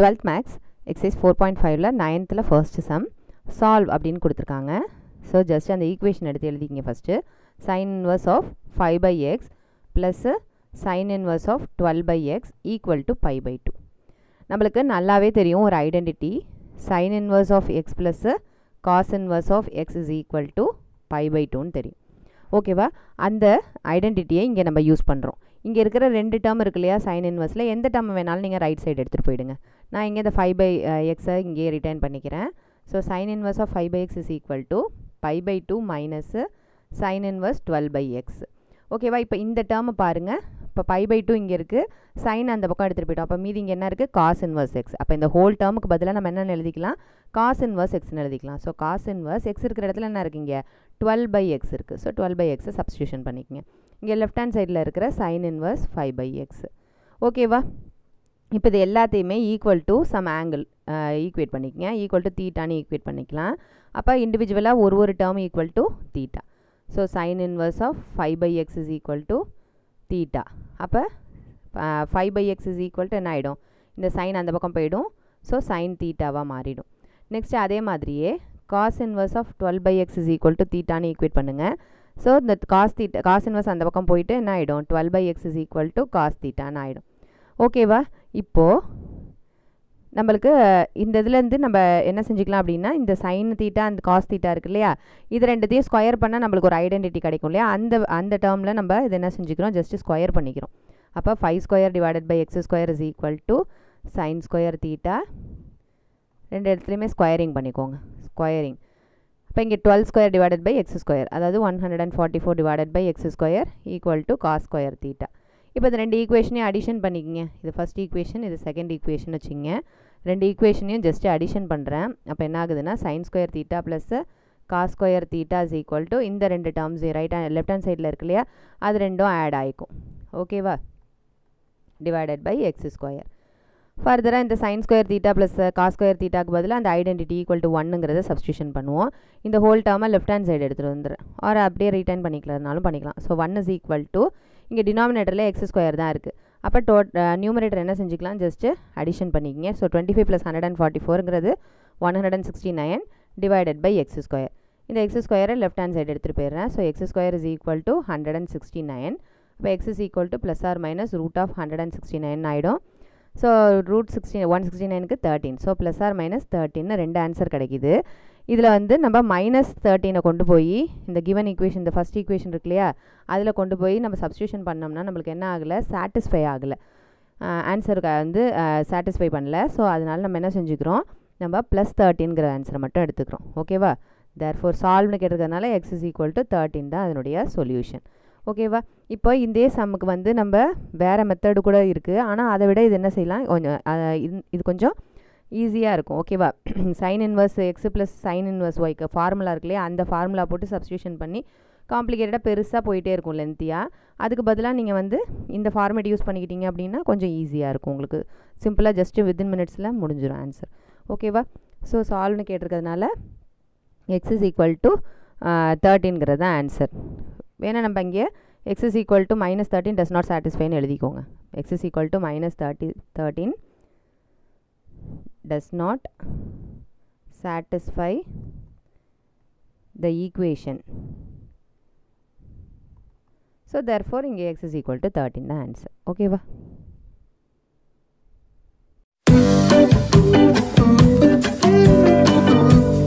12th max exercise 4.5ல 9thல first sum solve அப்படின்னு கொடுத்துருக்காங்க. So just அந்த ஈக்குவேஷன் எடுத்து எழுதிக்கிங்க first. sin inverse of 5 by x plus sin inverse of 12 by x equal to pi by 2. நம்மளுக்கு நல்லாவே தெரியும் ஒரு identity sin inverse of x plus cos inverse of x is equal to pi by 2ன்னு தெரியும். ஓகேவா? அந்த ஐடென்டிட்டியை இங்கே நம்ம use பண்ணுறோம். இங்கே இருக்கிற ரெண்டு டேர்ம் இருக்கு இல்லையா சைன் இன்வர்ஸில், எந்த டேர்ம் வேணாலும் நீங்கள் ரைட் சைடு எடுத்துகிட்டு போயிடுங்க. நான் இங்கே இந்த 5 by எக்ஸை இங்கே ரிட்டர்ன் பண்ணிக்கிறேன். So sine inverse of 5 by x is equal to pi by 2 minus sine inverse 12 by x. ஓகேவா? இப்போ இந்த டேர்மை பாருங்கள். இப்போ pi by 2 இங்கே இருக்குது, சைன் அந்த பக்கம் எடுத்துகிட்டு போயிட்டோம். அப்போ மீதி இங்கே என்ன இருக்குது? Cos inverse x. அப்போ இந்த ஹோல் டேர்முக்கு பதிலாக நம்ம என்னென்னு எழுதிக்கலாம்? காஸ் இன்வர்ஸ் எக்ஸ்னு எழுதிக்கலாம். ஸோ காஸ் இன்வர்ஸ் எக்ஸ் இருக்கிற இடத்துல என்ன இருக்குங்க? 12 by x இருக்குது. ஸோ 12 by x சப்ஸ்டியூஷன் பண்ணிக்கங்க. இங்கே லெஃப்ட் ஹேண்ட் சைடில் இருக்கிற சைன் இன்வர்ஸ் 5 by x. ஓகேவா? இப்போ இது எல்லாத்தையுமே equal to some angle equate பண்ணிக்கங்க. ஈக்குவல் டு தீட்டான்னு ஈக்குவேட் பண்ணிக்கலாம். அப்போ இண்டிவிஜுவலாக ஒரு term equal to theta. So sine inverse of 5 by x is equal to theta. அப்போ 5 by x is equal to என்ன ஆகிடும்? இந்த சைன் அந்த பக்கம் போயிடும். ஸோ சைன் தீட்டாவாக மாறிடும். நெக்ஸ்ட் அதே மாதிரியே cos inverse of 12 by x is equal to தீட்டான்னு ஈக்குவேட் பண்ணுங்கள். ஸோ இந்த காஸ் இன்வர்ஸ் அந்த பக்கம் போயிட்டு என்ன ஆகிடும்? 12 by x is equal to cos தீட்டான்னு ஆகிடும். ஓகேவா? இப்போது நம்மளுக்கு இந்த இதுலேருந்து நம்ம என்ன செஞ்சுக்கலாம் அப்படின்னா, இந்த சைன் தீட்டா அந்த காஸ் தீட்டா இருக்கு இல்லையா, இது ரெண்டுத்தையும் ஸ்கொயர் பண்ணால் நம்மளுக்கு ஒரு ஐடென்டிட்டி கிடைக்கும் இல்லையா, அந்த டேர்மில் நம்ம இது என்ன செஞ்சுக்கிறோம்? ஜஸ்ட் ஸ்கொயர் பண்ணிக்கிறோம். அப்போ 5 square divided by x square is equal to sine square theta. ரெண்டு இடத்துலையுமே ஸ்கொயரிங் பண்ணிக்கோங்க. ஸ்கொயரிங். இப்போ இங்கே 12 square divided by x square, அதாவது 144 divided by x square equal to cos square theta. இப்போ இந்த ரெண்டு ஈக்குவேஷனையும் அடிஷன் பண்ணிக்கங்க. இது ஃபஸ்ட் ஈக்குவேஷன், இது செகண்ட் ஈக்குவேஷன் வச்சுங்க. ரெண்டு ஈக்குவேஷனையும் ஜஸ்ட் அடிஷன் பண்ணுறேன். அப்போ என்ன ஆகுதுன்னா sine square theta plus cos square theta is equal to இந்த ரெண்டு terms right hand left hand சைடில் இருக்கு இல்லையா, அது ரெண்டும் ஆட் ஆகிக்கும். ஓகேவா? Divided by x square. ஃபர்தராக இந்த sine square theta plus cos square தீட்டாக்கு பதிலாக அந்த ஐடென்டிட்டி ஈக்குவல் டு 1ங்கிறத சப்ஸ்டியூஷன் பண்ணுவோம். இந்த ஹோல் டேர்மை லெஃப்ட் ஹேண்ட் சைடு எடுத்துகிட்டு வந்துடுறேன். ஆர் அப்படியே ரிட்டர்ன் பண்ணிக்கலனாலும் பண்ணிக்கலாம். ஸோ 1 இஸ் ஈக்குவல் டு இங்கே டினாமினேட்டரில் எக்ஸ் ஸ்கொயர் தான் இருக்குது. அப்போ நியூமரேட்டர் என்ன செஞ்சுக்கலாம்? ஜஸ்ட்டு அடிஷன் பண்ணிக்கிங்க. ஸோ 25 + 144ங்கிறது 169 டிவைடட் பை எக்ஸ் ஸ்கொயர். இந்த எக்ஸ் ஸ்கொயரை லெஃப்ட் ஹேண்ட் சைடு எடுத்துகிட்டு போயிடுறேன். So x square is equal to 169. இப்போ x is equal to plus or minus root of 169 ஆகிடும். ஸோ ரூட் 169க்கு 13. ஸோ ப்ளஸ் ஆர் மைனஸ் 13 ரெண்டு ஆன்சர் கிடைக்கிது. இதில் வந்து நம்ம -13 கொண்டு போய் இந்த கிவன் ஈக்குவேஷன், இந்த ஃபஸ்ட் ஈக்குவேஷன் இருக்கு இல்லையா, அதில் கொண்டு போய் நம்ம சப்ஸ்டியூஷன் பண்ணோம்னா நம்மளுக்கு என்ன ஆகலை? சாட்டிஸ்ஃபை ஆகலை. ஆன்சருக்கு வந்து சாட்டிஸ்ஃபை பண்ணல. ஸோ அதனால் நம்ம என்ன செஞ்சுக்கிறோம்? நம்ம +13ங்கிற ஆன்சரை மட்டும் எடுத்துக்கிறோம். ஓகேவா? தேர்ஃபோர் சால்வ்னு கேட்டிருக்கிறதுனால எக்ஸ் இஸ் ஈக்குவல் டு 13 தான் அதனுடைய சொல்யூஷன். ஓகேவா? இப்போ இந்த சம்முக்கு வந்து நம்ம வேறு மெத்தடு கூட இருக்குது. ஆனால் அதை விட இது என்ன செய்யலாம்? கொஞ்சம் இது கொஞ்சம் ஈஸியாக இருக்கும். ஓகேவா? Sine inverse x plus sine inverse ஒய்க்கு ஃபார்முலா இருக்கு இல்லையா, அந்த ஃபார்முலா போட்டு சப்ஸ்டியூஷன் பண்ணி காம்ப்ளிகேட்டடாக பெருசாக போயிட்டே இருக்கும் லென்த்தியாக. அதுக்கு பதிலாக நீங்கள் வந்து இந்த ஃபார்மேட் யூஸ் பண்ணிக்கிட்டீங்க அப்படின்னா கொஞ்சம் ஈஸியாக இருக்கும் உங்களுக்கு. சிம்பிளாக ஜஸ்ட்டு வித்தின் மினிட்ஸில் முடிஞ்சிடும் ஆன்சர். ஓகேவா? ஸோ சால்வ்னு கேட்டிருக்கிறதுனால எக்ஸ் இஸ் ஈக்குவல் டு 13ங்கிறது தான் ஆன்சர். வேணால் நம்ம இங்கே x is equal to -13 does not சாட்டிஸ்ஃபைன்னு எழுதிக்கோங்க. X is equal to -13 does not satisfy the equation. So therefore இங்கே x is equal to 13 the answer. Okay va?